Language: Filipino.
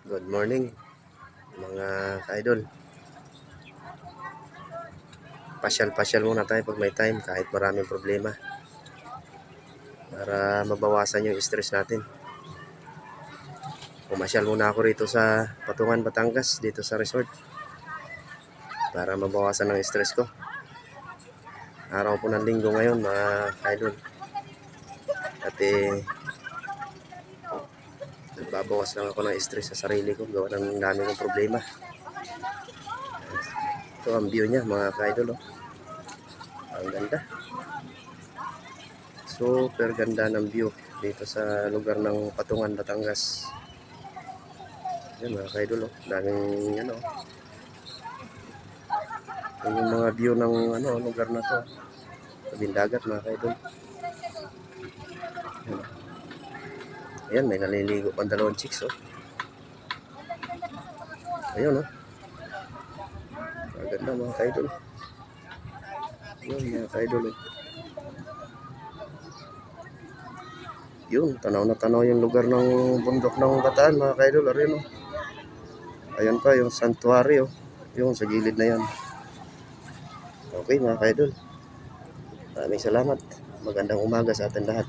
Good morning mga ka-idol. Pasyal-pasyal muna tayo pag may time kahit maraming problema para mabawasan yung stress natin. Pumasyal muna ako rito sa Patungan, Batangas, dito sa resort para mabawasan ang stress ko. Araw po ng linggo ngayon mga ka-idol. At nagbabawas lang ako ng stress sa sarili ko gawa ng dami kong problema. Ito ang view niya mga ka-idol. Ang ganda. Super ganda ng view dito sa lugar ng Patungan, Batangas. Yan mga ka-idol, daming yung mga view ng lugar na to. Tabing dagat mga ka-idol. Ayan, may naliligo pang dalawang chicks Ayun maganda mga ka-idol. Ayun mga ka-idol Yun, tanaw na tanaw yung lugar ng bundok ng Bataan mga ka-idol. Ayan pa yung sanctuary yung sa gilid na yan. Okay mga ka-idol, maraming salamat. Magandang umaga sa atin lahat.